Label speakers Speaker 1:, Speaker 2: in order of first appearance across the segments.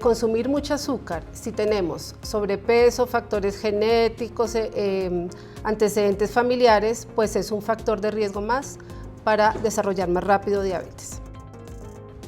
Speaker 1: Consumir mucho azúcar, si tenemos sobrepeso, factores genéticos, antecedentes familiares, pues es un factor de riesgo más para desarrollar más rápido diabetes.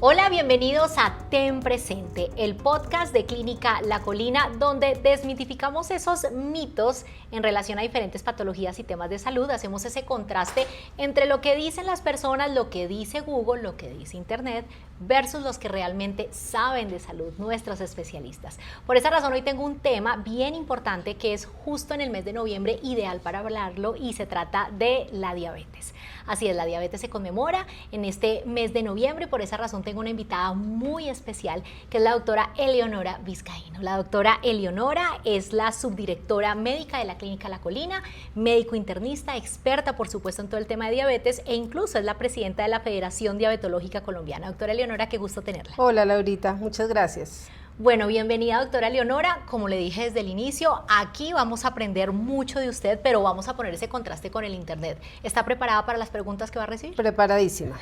Speaker 2: Hola, bienvenidos a Ten Presente, el podcast de Clínica La Colina, donde desmitificamos esos mitos en relación a diferentes patologías y temas de salud. Hacemos ese contraste entre lo que dicen las personas, lo que dice Google, lo que dice Internet, versus los que realmente saben de salud, nuestros especialistas. Por esa razón, hoy tengo un tema bien importante que es justo en el mes de noviembre, ideal para hablarlo, y se trata de la diabetes. Así es, la diabetes se conmemora en este mes de noviembre y por esa razón tengo una invitada muy especial que es la doctora Eleonora Vizcaíno. La doctora Eleonora es la subdirectora médica de la Clínica La Colina, médico internista, experta por supuesto en todo el tema de diabetes e incluso es la presidenta de la Federación Diabetológica Colombiana. Doctora Eleonora, qué gusto tenerla.
Speaker 1: Hola Laurita, muchas gracias.
Speaker 2: Bueno, bienvenida doctora Eleonora, como le dije desde el inicio, aquí vamos a aprender mucho de usted, pero vamos a poner ese contraste con el Internet. ¿Está preparada para las preguntas que va a recibir?
Speaker 1: Preparadísima.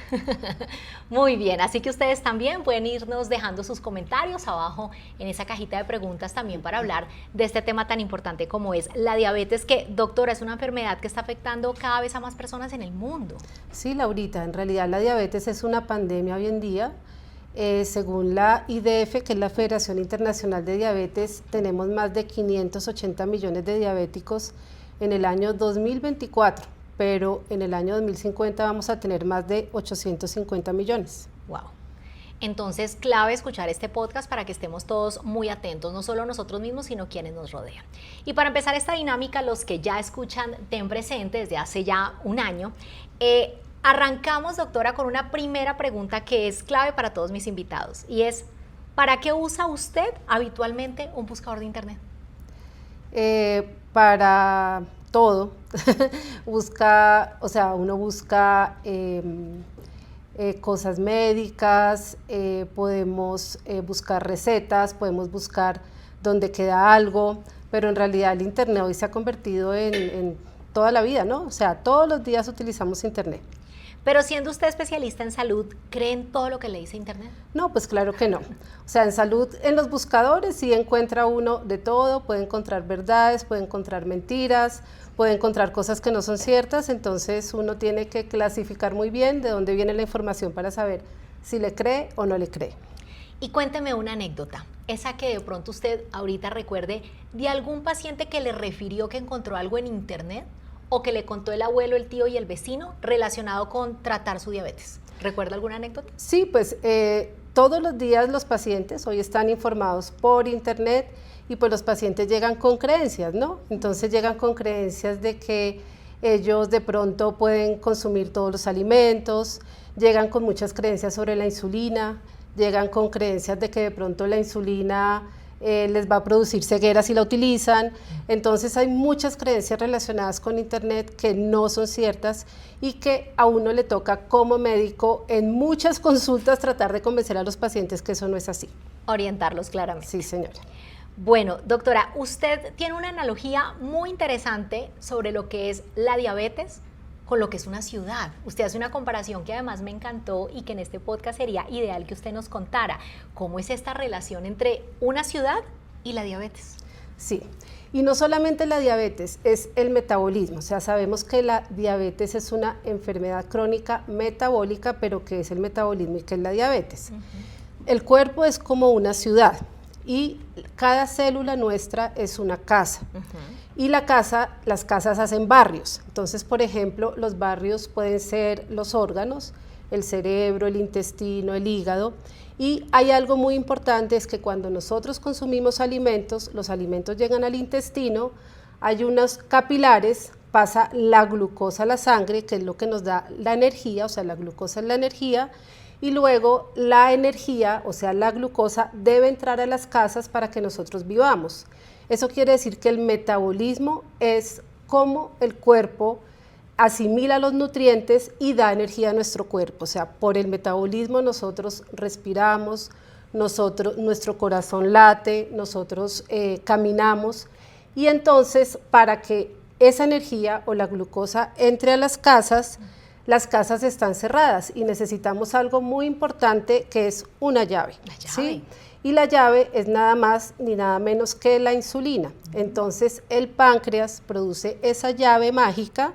Speaker 2: Muy bien, así que ustedes también pueden irnos dejando sus comentarios abajo en esa cajita de preguntas también para hablar de este tema tan importante como es la diabetes, que doctora es una enfermedad que está afectando cada vez a más personas en el mundo.
Speaker 1: Sí, Laurita, en realidad la diabetes es una pandemia hoy en día. Según la IDF, que es la Federación Internacional de Diabetes, tenemos más de 580 millones de diabéticos en el año 2024, pero en el año 2050 vamos a tener más de 850 millones.
Speaker 2: ¡Wow! Entonces, clave escuchar este podcast para que estemos todos muy atentos, no solo nosotros mismos, sino quienes nos rodean. Y para empezar esta dinámica, los que ya escuchan Ten Presente desde hace ya un año, arrancamos, doctora, con una primera pregunta que es clave para todos mis invitados y es, ¿para qué usa usted habitualmente un buscador de Internet?
Speaker 1: Para todo. Uno busca cosas médicas, podemos buscar recetas, podemos buscar dónde queda algo, pero en realidad el Internet hoy se ha convertido en toda la vida, ¿no? O sea, todos los días utilizamos Internet.
Speaker 2: Pero siendo usted especialista en salud, ¿cree en todo lo que le dice Internet?
Speaker 1: No, pues claro que no. O sea, en salud, en los buscadores sí encuentra uno de todo, puede encontrar verdades, puede encontrar mentiras, puede encontrar cosas que no son ciertas, entonces uno tiene que clasificar muy bien de dónde viene la información para saber si le cree o no le cree.
Speaker 2: Y cuénteme una anécdota, esa que de pronto usted ahorita recuerde de algún paciente que le refirió que encontró algo en Internet o que le contó el abuelo, el tío y el vecino relacionado con tratar su diabetes. ¿Recuerda alguna anécdota?
Speaker 1: Sí, pues todos los días los pacientes hoy están informados por Internet y pues los pacientes llegan con creencias, ¿no? Entonces llegan con creencias de que ellos de pronto pueden consumir todos los alimentos, llegan con muchas creencias sobre la insulina, llegan con creencias de que de pronto la insulina les va a producir ceguera si la utilizan. Entonces hay muchas creencias relacionadas con Internet que no son ciertas y que a uno le toca como médico en muchas consultas tratar de convencer a los pacientes que eso no es así.
Speaker 2: Orientarlos claramente.
Speaker 1: Sí, señora.
Speaker 2: Bueno, doctora, usted tiene una analogía muy interesante sobre lo que es la diabetes con lo que es una ciudad. Usted hace una comparación que además me encantó y que en este podcast sería ideal que usted nos contara cómo es esta relación entre una ciudad y la diabetes.
Speaker 1: Sí, y no solamente la diabetes, es el metabolismo. O sea, sabemos que la diabetes es una enfermedad crónica metabólica, pero ¿qué es el metabolismo y qué es la diabetes? El cuerpo es como una ciudad y cada célula nuestra es una casa. Y las casas hacen barrios. Entonces, por ejemplo, los barrios pueden ser los órganos, el cerebro, el intestino, el hígado. Y hay algo muy importante, es que cuando nosotros consumimos alimentos, los alimentos llegan al intestino, hay unos capilares, pasa la glucosa a la sangre, que es lo que nos da la energía, o sea, la glucosa es la energía, y luego la energía, o sea, la glucosa, debe entrar a las casas para que nosotros vivamos. Eso quiere decir que el metabolismo es cómo el cuerpo asimila los nutrientes y da energía a nuestro cuerpo. O sea, por el metabolismo nosotros respiramos, nuestro corazón late, nosotros caminamos y entonces para que esa energía o la glucosa entre a las casas están cerradas y necesitamos algo muy importante que es una llave.
Speaker 2: La llave.
Speaker 1: ¿Sí? y la llave es nada más ni nada menos que la insulina. Entonces el páncreas produce esa llave mágica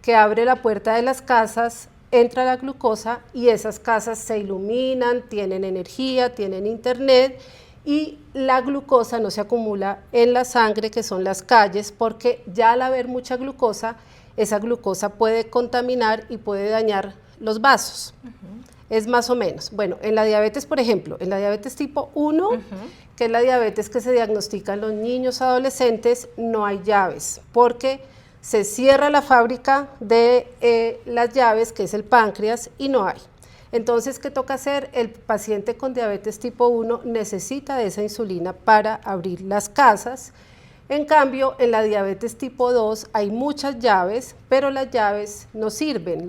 Speaker 1: que abre la puerta de las casas, entra la glucosa y esas casas se iluminan, tienen energía, tienen internet y la glucosa no se acumula en la sangre, que son las calles, porque ya al haber mucha glucosa, esa glucosa puede contaminar y puede dañar los vasos. Es más o menos. Bueno, en la diabetes, por ejemplo, en la diabetes tipo 1, que es la diabetes que se diagnostica en los niños adolescentes, no hay llaves, porque se cierra la fábrica de las llaves, que es el páncreas, y no hay. Entonces, ¿qué toca hacer? El paciente con diabetes tipo 1 necesita de esa insulina para abrir las casas. En cambio, en la diabetes tipo 2 hay muchas llaves, pero las llaves no sirven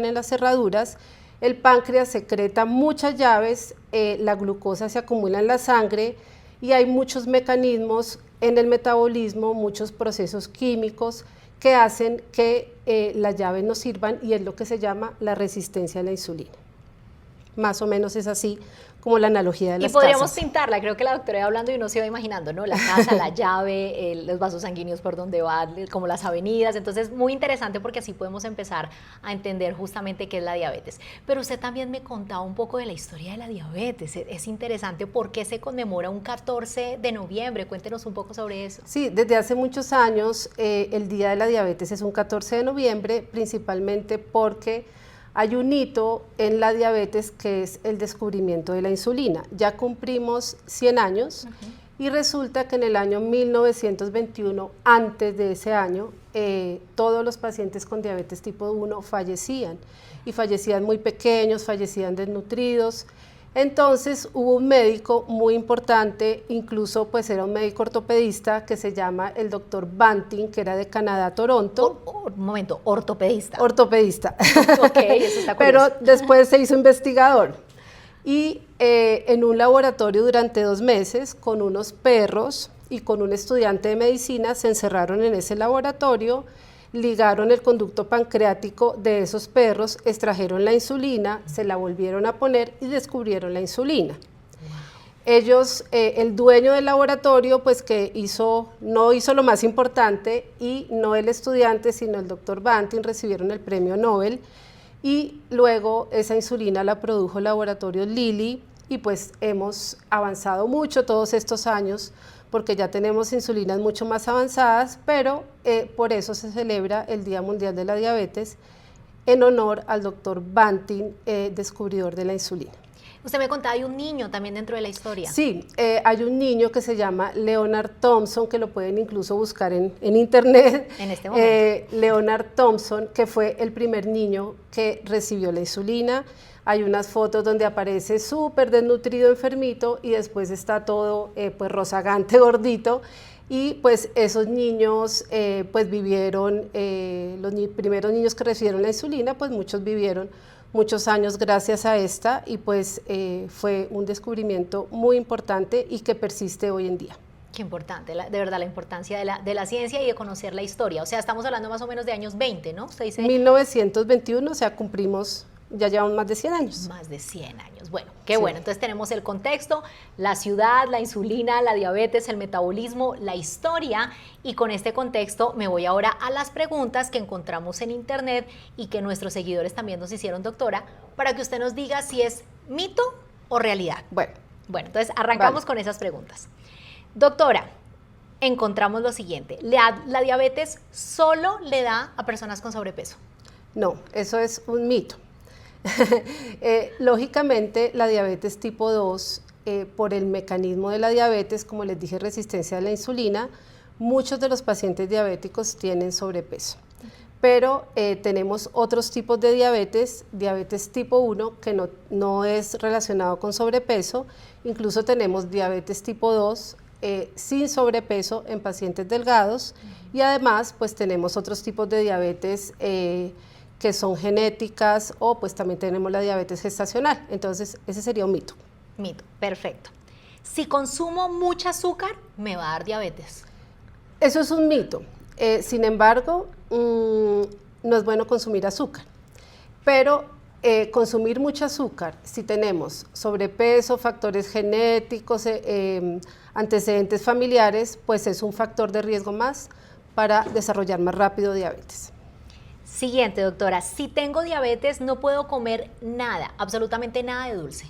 Speaker 1: en las cerraduras. El páncreas secreta muchas llaves, la glucosa se acumula en la sangre y hay muchos mecanismos en el metabolismo, muchos procesos químicos que hacen que las llaves no sirvan y es lo que se llama la resistencia a la insulina. Más o menos es así como la analogía de las casas.
Speaker 2: Y podríamos pintarla, creo que la doctora iba hablando y uno se iba imaginando, ¿no? La casa, la llave, los vasos sanguíneos por donde van, como las avenidas. Entonces, muy interesante porque así podemos empezar a entender justamente qué es la diabetes. Pero usted también me contaba un poco de la historia de la diabetes. Es interesante por qué se conmemora un 14 de noviembre. Cuéntenos un poco sobre eso.
Speaker 1: Sí, desde hace muchos años el Día de la Diabetes es un 14 de noviembre, principalmente porque hay un hito en la diabetes que es el descubrimiento de la insulina. Ya cumplimos 100 años y resulta que en el año 1921, antes de ese año, todos los pacientes con diabetes tipo 1 fallecían y fallecían muy pequeños, fallecían desnutridos. Entonces hubo un médico muy importante, incluso pues era un médico ortopedista que se llama el doctor Banting, que era de Canadá, Toronto.
Speaker 2: Un momento, ortopedista.
Speaker 1: Ortopedista.
Speaker 2: Ok, eso está curioso.
Speaker 1: Pero después se hizo investigador y en un laboratorio durante 2 meses con unos perros y con un estudiante de medicina se encerraron en ese laboratorio, ligaron el conducto pancreático de esos perros, extrajeron la insulina, se la volvieron a poner y descubrieron la insulina. Ellos, el dueño del laboratorio, pues que no hizo lo más importante y no el estudiante, sino el doctor Banting, recibieron el premio Nobel y luego esa insulina la produjo el laboratorio Lilly y pues hemos avanzado mucho todos estos años porque ya tenemos insulinas mucho más avanzadas, pero por eso se celebra el Día Mundial de la Diabetes en honor al doctor Banting, descubridor de la insulina.
Speaker 2: Usted me contaba, hay un niño también dentro de la historia.
Speaker 1: Sí, hay un niño que se llama Leonard Thompson, que lo pueden incluso buscar en internet.
Speaker 2: En este momento.
Speaker 1: Leonard Thompson, que fue el primer niño que recibió la insulina. Hay unas fotos donde aparece súper desnutrido, enfermito, y después está todo pues rozagante, gordito. Y pues esos niños pues vivieron, los primeros niños que recibieron la insulina, pues muchos vivieron muchos años gracias a esta y pues fue un descubrimiento muy importante y que persiste hoy en día.
Speaker 2: Qué importante, de verdad, la importancia de la ciencia y de conocer la historia. O sea, estamos hablando más o menos de años 20, ¿no? Usted dice
Speaker 1: 1921, o sea, cumplimos, ya llevamos más de 100 años.
Speaker 2: Más de 100 años. Bueno, qué sí. Bueno. Entonces tenemos el contexto, la ciudad, la insulina, la diabetes, el metabolismo, la historia. Y con este contexto me voy ahora a las preguntas que encontramos en internet y que nuestros seguidores también nos hicieron, doctora, para que usted nos diga si es mito o realidad. Bueno, entonces arrancamos con esas preguntas. Doctora, encontramos lo siguiente. ¿La diabetes solo le da a personas con sobrepeso?
Speaker 1: No, eso es un mito. Lógicamente la diabetes tipo 2, por el mecanismo de la diabetes, como les dije, resistencia a la insulina, muchos de los pacientes diabéticos tienen sobrepeso. Pero tenemos otros tipos de diabetes tipo 1 que no es relacionado con sobrepeso, incluso tenemos diabetes tipo 2 sin sobrepeso en pacientes delgados y además pues tenemos otros tipos de diabetes que son genéticas o pues también tenemos la diabetes gestacional. Entonces, ese sería un mito.
Speaker 2: Mito, perfecto. Si consumo mucho azúcar, me va a dar diabetes.
Speaker 1: Eso es un mito. Sin embargo, no es bueno consumir azúcar. Pero consumir mucho azúcar, si tenemos sobrepeso, factores genéticos, antecedentes familiares, pues es un factor de riesgo más para desarrollar más rápido diabetes.
Speaker 2: Siguiente, doctora, si tengo diabetes no puedo comer nada, absolutamente nada de dulce.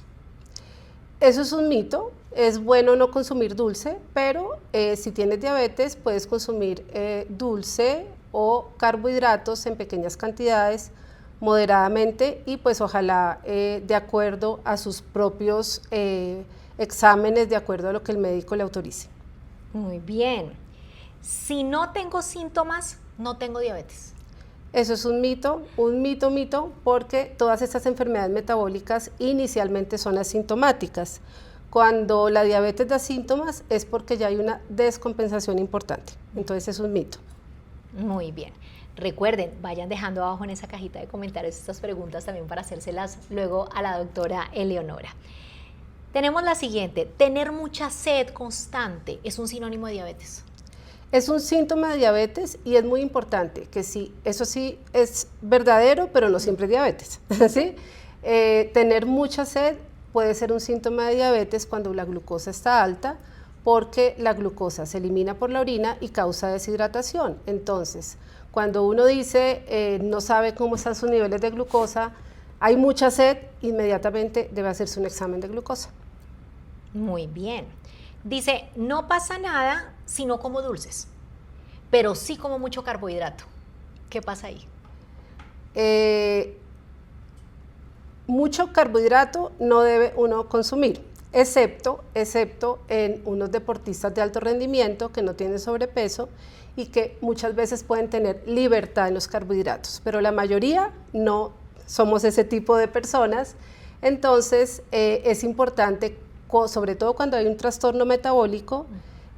Speaker 1: Eso es un mito, es bueno no consumir dulce, pero si tienes diabetes puedes consumir dulce o carbohidratos en pequeñas cantidades, moderadamente y pues ojalá de acuerdo a sus propios exámenes, de acuerdo a lo que el médico le autorice.
Speaker 2: Muy bien. Si no tengo síntomas, no tengo diabetes.
Speaker 1: Eso es un mito, porque todas estas enfermedades metabólicas inicialmente son asintomáticas. Cuando la diabetes da síntomas es porque ya hay una descompensación importante, entonces es un mito.
Speaker 2: Muy bien. Recuerden, vayan dejando abajo en esa cajita de comentarios estas preguntas también para hacérselas luego a la doctora Eleonora. Tenemos la siguiente, tener mucha sed constante, ¿es un sinónimo de diabetes?
Speaker 1: Es un síntoma de diabetes y es muy importante que sí, eso sí es verdadero, pero no siempre es diabetes. ¿Sí? Tener mucha sed puede ser un síntoma de diabetes cuando la glucosa está alta, porque la glucosa se elimina por la orina y causa deshidratación. Entonces, cuando uno dice no sabe cómo están sus niveles de glucosa, hay mucha sed, inmediatamente debe hacerse un examen de glucosa.
Speaker 2: Muy bien. Dice, no pasa nada si no como dulces, pero sí como mucho carbohidrato. ¿Qué pasa ahí? Mucho carbohidrato no debe uno consumir, excepto en unos deportistas de alto rendimiento que no tienen sobrepeso y que muchas veces pueden tener libertad en los carbohidratos, pero la mayoría no somos ese tipo de personas. Entonces es importante, sobre todo cuando hay un trastorno metabólico,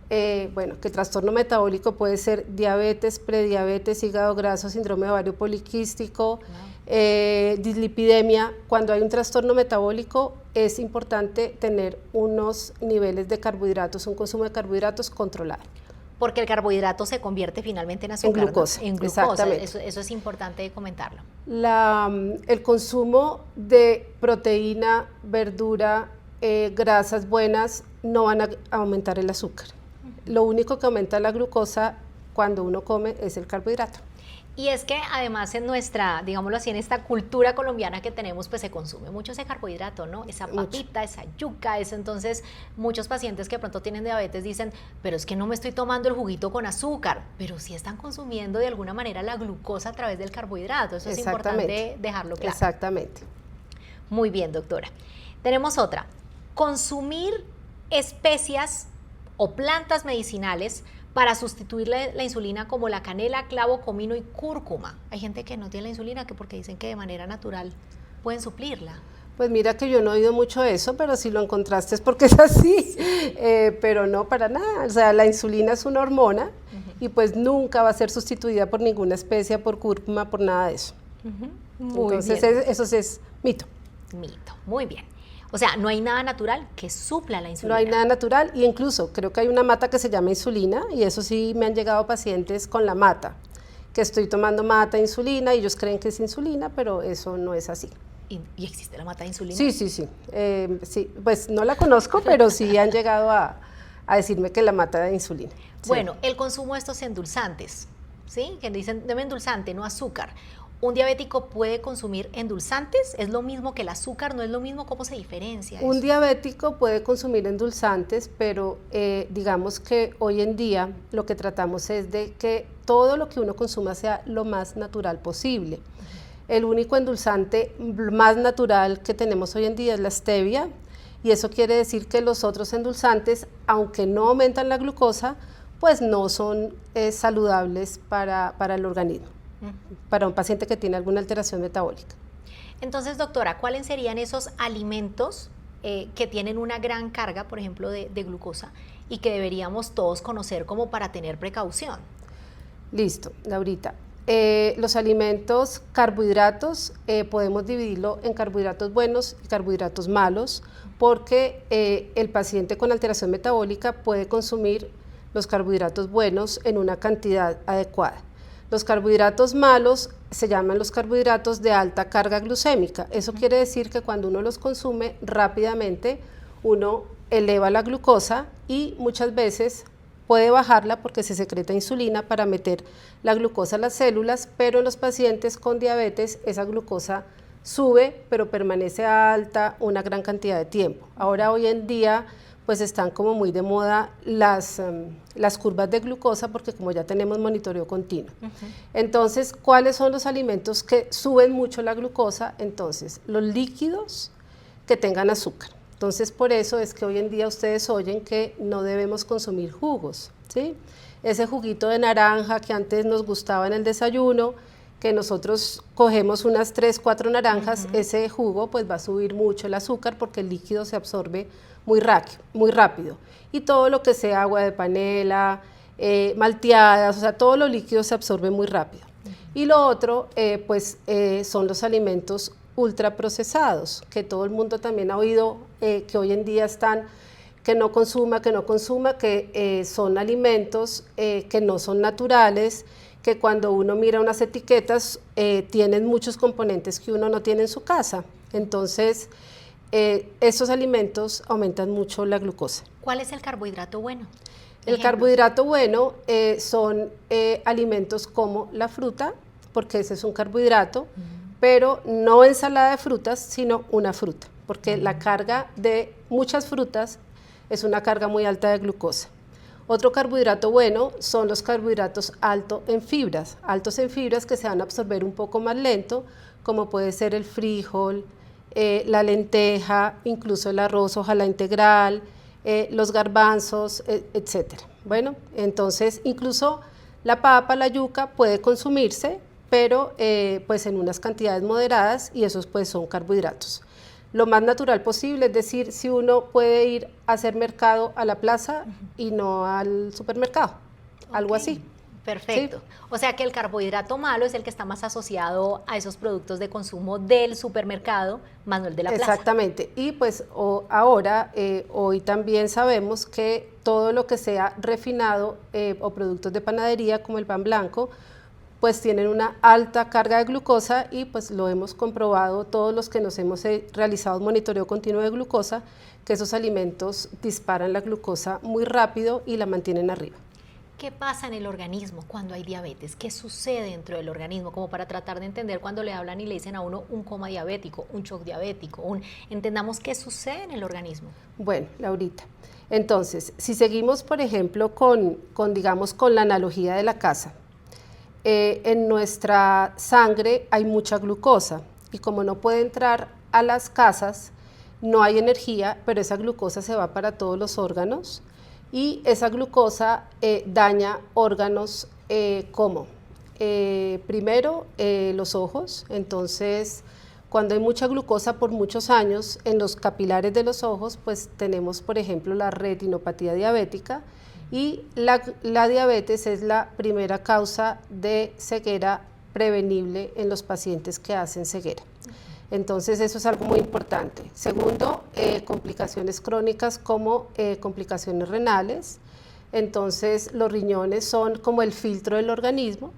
Speaker 2: que el trastorno metabólico puede ser diabetes, prediabetes, hígado graso, síndrome ovario poliquístico, dislipidemia. Cuando hay un trastorno metabólico es importante tener unos niveles de carbohidratos, un consumo de carbohidratos controlado. Porque el carbohidrato se convierte finalmente en azúcar.
Speaker 1: En glucosa.
Speaker 2: ¿No? En glucosa.
Speaker 1: Exactamente.
Speaker 2: Eso es importante comentarlo.
Speaker 1: El consumo de proteína, verdura, grasas buenas no van a aumentar el azúcar. Lo único que aumenta la glucosa cuando uno come es el carbohidrato.
Speaker 2: Y es que además en nuestra, digámoslo así, en esta cultura colombiana que tenemos, pues se consume mucho ese carbohidrato, ¿no? Esa papita, esa yuca, entonces muchos pacientes que de pronto tienen diabetes dicen, pero es que no me estoy tomando el juguito con azúcar, pero sí están consumiendo de alguna manera la glucosa a través del carbohidrato, eso es importante dejarlo claro.
Speaker 1: Exactamente.
Speaker 2: Muy bien, doctora. Tenemos otra, consumir especias o plantas medicinales para sustituir la insulina como la canela, clavo, comino y cúrcuma. Hay gente que no tiene la insulina que porque dicen que de manera natural pueden suplirla.
Speaker 1: Pues mira que yo no he oído mucho eso, pero si lo encontraste es porque es así, pero no para nada. O sea, la insulina es una hormona y pues nunca va a ser sustituida por ninguna especia, por cúrcuma, por nada de eso. Entonces eso es mito.
Speaker 2: Mito, muy bien. O sea, no hay nada natural que supla la insulina.
Speaker 1: No hay nada natural y incluso creo que hay una mata que se llama insulina y eso sí me han llegado pacientes con la mata, que estoy tomando mata de insulina y ellos creen que es insulina, pero eso no es así.
Speaker 2: ¿Y existe la mata de insulina?
Speaker 1: Sí. Sí, pues no la conozco, pero sí han llegado a decirme que la mata de insulina.
Speaker 2: Bueno, el consumo de estos endulzantes, ¿sí? Que dicen, deme endulzante, no azúcar. ¿Un diabético puede consumir endulzantes? ¿Es lo mismo que el azúcar? ¿No es lo mismo? ¿Cómo se diferencia eso?
Speaker 1: Un diabético puede consumir endulzantes, pero digamos que hoy en día lo que tratamos es de que todo lo que uno consuma sea lo más natural posible. El único endulzante más natural que tenemos hoy en día es la stevia, y eso quiere decir que los otros endulzantes, aunque no aumentan la glucosa, pues no son saludables para el organismo. Para un paciente que tiene alguna alteración metabólica.
Speaker 2: Entonces, doctora, ¿cuáles serían esos alimentos que tienen una gran carga, por ejemplo, de glucosa y que deberíamos todos conocer como para tener precaución?
Speaker 1: Listo, Laurita. Los alimentos, carbohidratos, podemos dividirlo en carbohidratos buenos y carbohidratos malos, porque el paciente con alteración metabólica puede consumir los carbohidratos buenos en una cantidad adecuada. Los carbohidratos malos se llaman los carbohidratos de alta carga glucémica. Eso quiere decir que cuando uno los consume rápidamente, uno eleva la glucosa y muchas veces puede bajarla porque se secreta insulina para meter la glucosa a las células, pero en los pacientes con diabetes esa glucosa sube, pero permanece alta una gran cantidad de tiempo. Ahora, hoy en día, pues están como muy de moda las curvas de glucosa porque como ya tenemos monitoreo continuo. Entonces, ¿cuáles son los alimentos que suben mucho la glucosa? Entonces, los líquidos que tengan azúcar. Entonces, por eso es que hoy en día ustedes oyen que no debemos consumir jugos, ¿sí? Ese juguito de naranja que antes nos gustaba en el desayuno, que nosotros cogemos unas 3, 4 naranjas, ese jugo pues va a subir mucho el azúcar porque el líquido se absorbe muy rápido. Y todo lo que sea agua de panela, malteadas, o sea, todos los líquidos se absorben muy rápido. Y lo otro, son los alimentos ultraprocesados, que todo el mundo también ha oído que hoy en día están, que no consuma, que son alimentos que no son naturales, que cuando uno mira unas etiquetas tienen muchos componentes que uno no tiene en su casa. Entonces, estos alimentos aumentan mucho la glucosa.
Speaker 2: ¿Cuál es el carbohidrato bueno?
Speaker 1: El carbohidrato bueno son alimentos como la fruta, porque ese es un carbohidrato, pero no ensalada de frutas, sino una fruta, porque la carga de muchas frutas es una carga muy alta de glucosa. Otro carbohidrato bueno son los carbohidratos altos en fibras que se van a absorber un poco más lento, como puede ser el frijol, la lenteja, incluso el arroz, ojalá integral, los garbanzos, etcétera. Bueno, entonces incluso la papa, la yuca puede consumirse, pero pues en unas cantidades moderadas y esos pues son carbohidratos. Lo más natural posible, es decir, si uno puede ir a hacer mercado a la plaza y no al supermercado, algo así.
Speaker 2: Perfecto.
Speaker 1: ¿Sí?
Speaker 2: O sea que el carbohidrato malo es el que está más asociado a esos productos de consumo del supermercado, más no el de la plaza.
Speaker 1: Exactamente. Y pues hoy también sabemos que todo lo que sea refinado o productos de panadería como el pan blanco, pues tienen una alta carga de glucosa y pues lo hemos comprobado todos los que nos hemos realizado un monitoreo continuo de glucosa, que esos alimentos disparan la glucosa muy rápido y la mantienen arriba.
Speaker 2: ¿Qué pasa en el organismo cuando hay diabetes? ¿Qué sucede dentro del organismo? Como para tratar de entender cuando le hablan y le dicen a uno un coma diabético, un shock diabético, entendamos qué sucede en el organismo.
Speaker 1: Bueno, Laurita, entonces, si seguimos, por ejemplo, con la analogía de la casa, en nuestra sangre hay mucha glucosa y como no puede entrar a las casas, no hay energía, pero esa glucosa se va para todos los órganos y esa glucosa daña órganos como primero los ojos. Entonces cuando hay mucha glucosa por muchos años en los capilares de los ojos, pues tenemos por ejemplo la retinopatía diabética. Y la diabetes es la primera causa de ceguera prevenible en los pacientes que hacen ceguera. Entonces eso es algo muy importante. Segundo, complicaciones crónicas como complicaciones renales. Entonces los riñones son como el filtro del organismo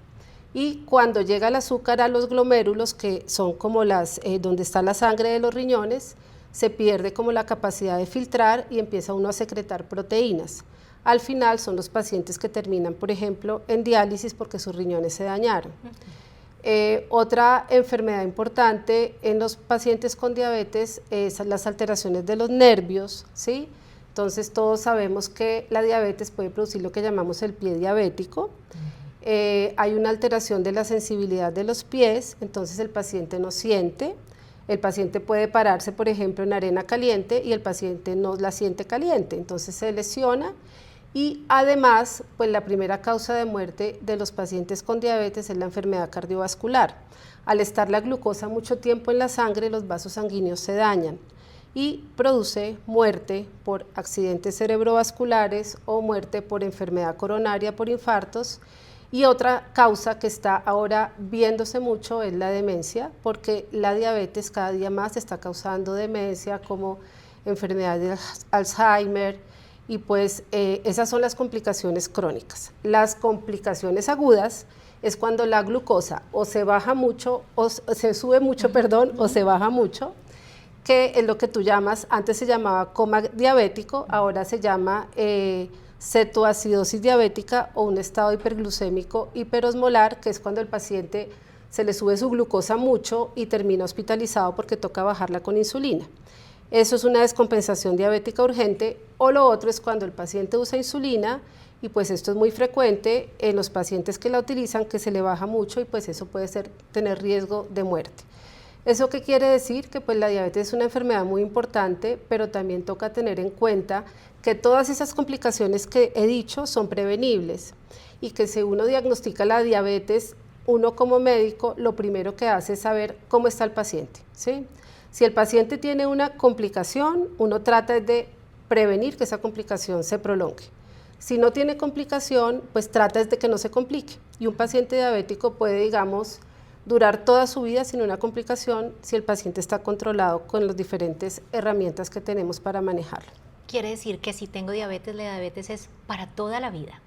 Speaker 1: y cuando llega el azúcar a los glomérulos, que son como donde está la sangre de los riñones, se pierde como la capacidad de filtrar y empieza uno a secretar proteínas. Al final son los pacientes que terminan, por ejemplo, en diálisis porque sus riñones se dañaron. Otra enfermedad importante en los pacientes con diabetes es las alteraciones de los nervios, ¿sí? Entonces todos sabemos que la diabetes puede producir lo que llamamos el pie diabético. Hay una alteración de la sensibilidad de los pies, entonces el paciente no siente. El paciente puede pararse, por ejemplo, en arena caliente y el paciente no la siente caliente, entonces se lesiona. Y además, pues la primera causa de muerte de los pacientes con diabetes es la enfermedad cardiovascular. Al estar la glucosa mucho tiempo en la sangre, los vasos sanguíneos se dañan y produce muerte por accidentes cerebrovasculares o muerte por enfermedad coronaria, por infartos. Y otra causa que está ahora viéndose mucho es la demencia, porque la diabetes cada día más está causando demencia como enfermedad de Alzheimer, y pues esas son las complicaciones crónicas. Las complicaciones agudas es cuando la glucosa o se baja mucho, o se sube mucho, o se baja mucho, que es lo que tú llamas, antes se llamaba coma diabético, ahora se llama cetoacidosis diabética o un estado hiperglucémico hiperosmolar, que es cuando el paciente se le sube su glucosa mucho y termina hospitalizado porque toca bajarla con insulina. Eso es una descompensación diabética urgente, o lo otro es cuando el paciente usa insulina, y pues esto es muy frecuente en los pacientes que la utilizan, que se le baja mucho y pues eso puede tener riesgo de muerte. ¿Eso qué quiere decir? Que pues la diabetes es una enfermedad muy importante, pero también toca tener en cuenta que todas esas complicaciones que he dicho son prevenibles y que si uno diagnostica la diabetes, uno como médico lo primero que hace es saber cómo está el paciente, ¿sí? Si el paciente tiene una complicación, uno trata de prevenir que esa complicación se prolongue. Si no tiene complicación, pues trata de que no se complique. Y un paciente diabético puede, digamos, durar toda su vida sin una complicación si el paciente está controlado con las diferentes herramientas que tenemos para manejarlo.
Speaker 2: ¿Quiere decir que si tengo diabetes, la diabetes es para toda la vida?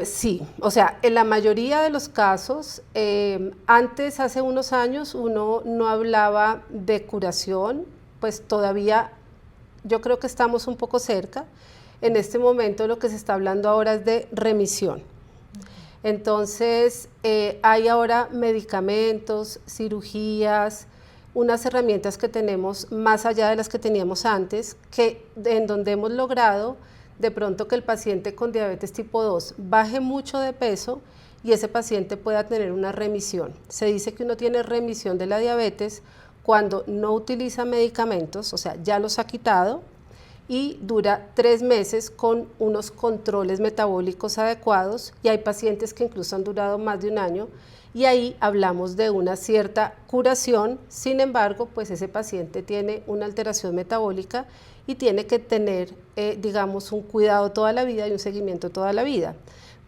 Speaker 1: Sí, o sea, en la mayoría de los casos, antes, hace unos años, uno no hablaba de curación, pues todavía yo creo que estamos un poco cerca. En este momento lo que se está hablando ahora es de remisión. Entonces, hay ahora medicamentos, cirugías, unas herramientas que tenemos más allá de las que teníamos antes, en donde hemos logrado de pronto que el paciente con diabetes tipo 2 baje mucho de peso y ese paciente pueda tener una remisión. Se dice que uno tiene remisión de la diabetes cuando no utiliza medicamentos, o sea, ya los ha quitado, y dura 3 meses con unos controles metabólicos adecuados, y hay pacientes que incluso han durado más de un año, y ahí hablamos de una cierta curación. Sin embargo, pues ese paciente tiene una alteración metabólica y tiene que tener, digamos, un cuidado toda la vida y un seguimiento toda la vida.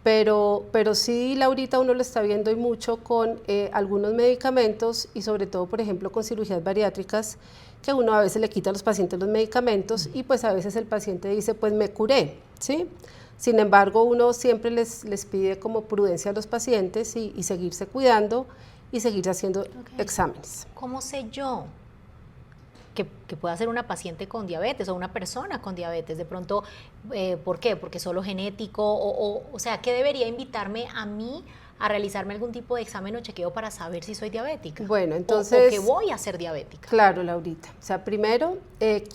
Speaker 1: Pero sí, Laurita, uno lo está viendo y mucho con algunos medicamentos y sobre todo, por ejemplo, con cirugías bariátricas, que uno a veces le quita a los pacientes los medicamentos y pues a veces el paciente dice, pues me curé, ¿sí? Sin embargo, uno siempre les pide como prudencia a los pacientes y seguirse cuidando y seguir haciendo exámenes.
Speaker 2: ¿Cómo sé yo que pueda ser una paciente con diabetes o una persona con diabetes? De pronto, ¿por qué? ¿Porque solo genético? O sea, ¿qué debería invitarme a mí a realizarme algún tipo de examen o chequeo para saber si soy diabética?
Speaker 1: Bueno, entonces...
Speaker 2: O que voy a ser diabética.
Speaker 1: Claro, Laurita. O sea, primero,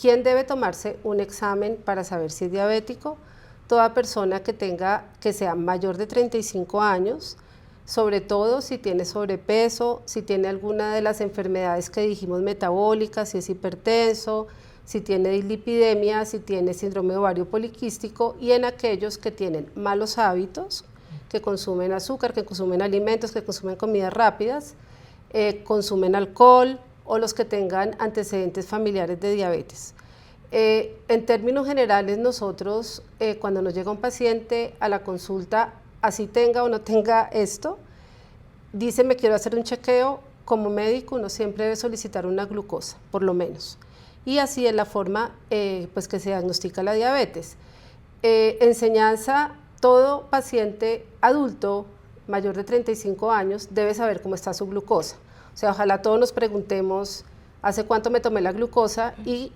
Speaker 1: ¿quién debe tomarse un examen para saber si es diabético? Toda persona que sea mayor de 35 años, sobre todo si tiene sobrepeso, si tiene alguna de las enfermedades que dijimos metabólicas, si es hipertenso, si tiene dislipidemia, si tiene síndrome de ovario poliquístico, y en aquellos que tienen malos hábitos, que consumen azúcar, que consumen alimentos, que consumen comidas rápidas, consumen alcohol, o los que tengan antecedentes familiares de diabetes. En términos generales, nosotros cuando nos llega un paciente a la consulta, así tenga o no tenga esto, dice me quiero hacer un chequeo, como médico uno siempre debe solicitar una glucosa, por lo menos. Y así es la forma pues que se diagnostica la diabetes. Enseñanza, todo paciente adulto mayor de 35 años debe saber cómo está su glucosa. O sea, ojalá todos nos preguntemos hace cuánto me tomé la glucosa y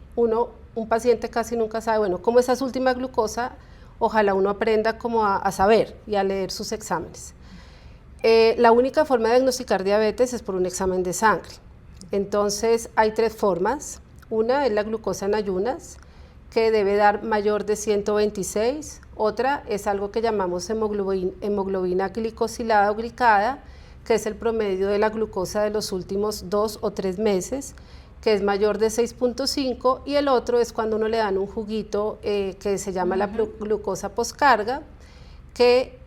Speaker 1: un paciente casi nunca sabe, bueno, cómo es esa última glucosa. Ojalá uno aprenda como a saber y a leer sus exámenes. La única forma de diagnosticar diabetes es por un examen de sangre. Entonces hay 3 formas. Una es la glucosa en ayunas, que debe dar mayor de 126. Otra es algo que llamamos hemoglobina glicosilada o glicada, que es el promedio de la glucosa de los últimos 2 o 3 meses, que es mayor de 6.5, y el otro es cuando uno le dan un juguito que se llama la glucosa postcarga, que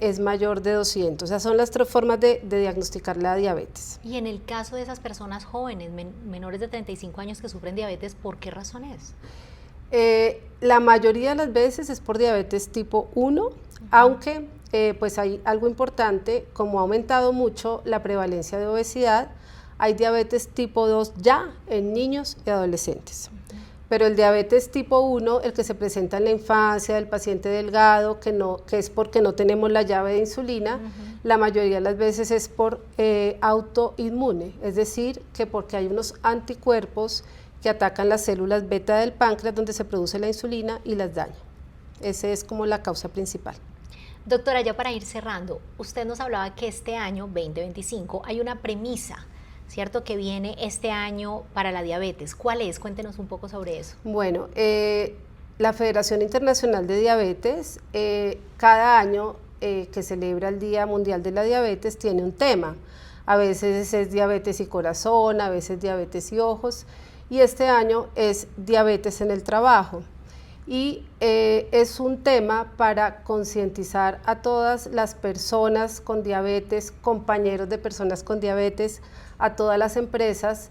Speaker 1: es mayor de 200. O sea, son las 3 formas de diagnosticar la diabetes.
Speaker 2: Y en el caso de esas personas jóvenes, menores de 35 años que sufren diabetes, ¿por qué razón es?
Speaker 1: La mayoría de las veces es por diabetes tipo 1, aunque pues hay algo importante, como ha aumentado mucho la prevalencia de obesidad, hay diabetes tipo 2 ya en niños y adolescentes. Pero el diabetes tipo 1, el que se presenta en la infancia, del paciente delgado, que es porque no tenemos la llave de insulina, la mayoría de las veces es por autoinmune, es decir, que porque hay unos anticuerpos que atacan las células beta del páncreas donde se produce la insulina y las daña. Esa es como la causa principal.
Speaker 2: Doctora, ya para ir cerrando, usted nos hablaba que este año 2025 hay una premisa, ¿cierto?, que viene este año para la diabetes. ¿Cuál es? Cuéntenos un poco sobre eso.
Speaker 1: Bueno, la Federación Internacional de Diabetes, cada año que celebra el Día Mundial de la Diabetes, tiene un tema. A veces es diabetes y corazón, a veces diabetes y ojos, y este año es diabetes en el trabajo. Y es un tema para concientizar a todas las personas con diabetes, compañeros de personas con diabetes, a todas las empresas,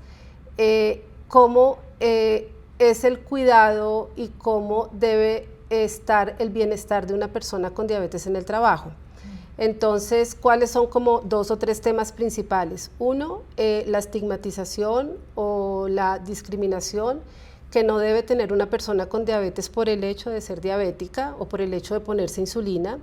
Speaker 1: cómo es el cuidado y cómo debe estar el bienestar de una persona con diabetes en el trabajo. Entonces, ¿cuáles son como 2 o 3 temas principales? Uno, la estigmatización o la discriminación que no debe tener una persona con diabetes por el hecho de ser diabética o por el hecho de ponerse insulina.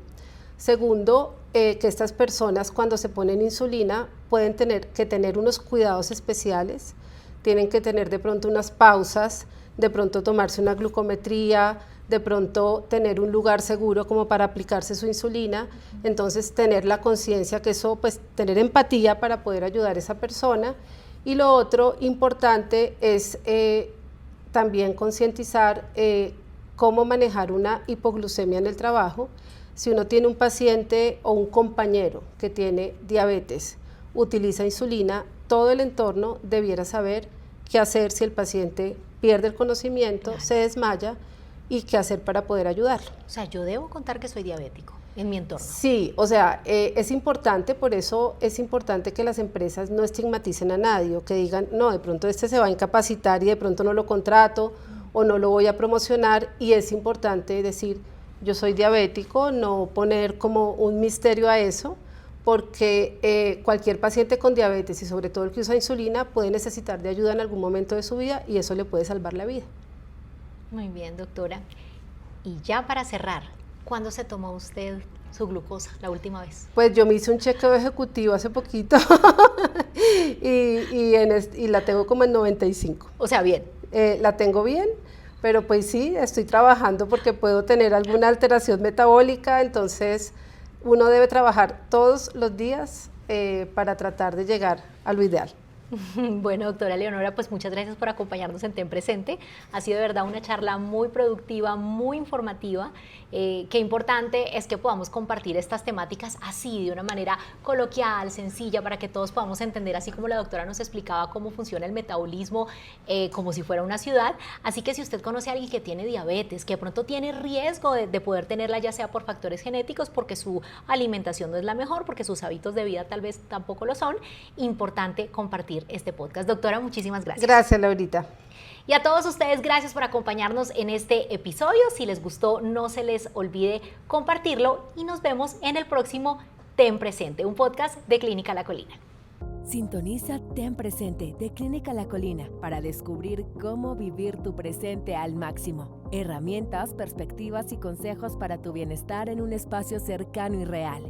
Speaker 1: Segundo, que estas personas cuando se ponen insulina pueden tener que tener unos cuidados especiales, tienen que tener de pronto unas pausas, de pronto tomarse una glucometría, de pronto tener un lugar seguro como para aplicarse su insulina, entonces tener la conciencia que eso, pues tener empatía para poder ayudar a esa persona. Y lo otro importante es también concientizar cómo manejar una hipoglucemia en el trabajo. Si uno tiene un paciente o un compañero que tiene diabetes, utiliza insulina, todo el entorno debiera saber qué hacer si el paciente pierde el conocimiento, se desmaya, y qué hacer para poder ayudarlo.
Speaker 2: O sea, yo debo contar que soy diabético en mi entorno.
Speaker 1: Sí, o sea, es importante, por eso es importante que las empresas no estigmaticen a nadie o que digan, no, de pronto este se va a incapacitar y de pronto no lo contrato o no lo voy a promocionar, y es importante decir, yo soy diabético, no poner como un misterio a eso, porque cualquier paciente con diabetes y sobre todo el que usa insulina puede necesitar de ayuda en algún momento de su vida y eso le puede salvar la vida.
Speaker 2: Muy bien, doctora. Y ya para cerrar, ¿cuándo se tomó usted su glucosa la última vez?
Speaker 1: Pues yo me hice un chequeo ejecutivo hace poquito y la tengo como en 95.
Speaker 2: O sea, bien.
Speaker 1: La tengo bien, pero pues sí, estoy trabajando porque puedo tener alguna alteración metabólica, entonces uno debe trabajar todos los días para tratar de llegar a lo ideal.
Speaker 2: Bueno, doctora Leonora, pues muchas gracias por acompañarnos en Ten Presente. Ha sido de verdad una charla muy productiva, muy informativa. Qué importante es que podamos compartir estas temáticas así, de una manera coloquial, sencilla, para que todos podamos entender, así como la doctora nos explicaba cómo funciona el metabolismo, como si fuera una ciudad. Así que si usted conoce a alguien que tiene diabetes, que de pronto tiene riesgo de poder tenerla, ya sea por factores genéticos, porque su alimentación no es la mejor, porque sus hábitos de vida tal vez tampoco lo son, importante compartir este podcast. Doctora, muchísimas gracias.
Speaker 1: Gracias, Laurita.
Speaker 2: Y a todos ustedes, gracias por acompañarnos en este episodio. Si les gustó, no se les olvide compartirlo y nos vemos en el próximo Ten Presente, un podcast de Clínica La Colina.
Speaker 3: Sintoniza Ten Presente de Clínica La Colina para descubrir cómo vivir tu presente al máximo. Herramientas, perspectivas y consejos para tu bienestar en un espacio cercano y real.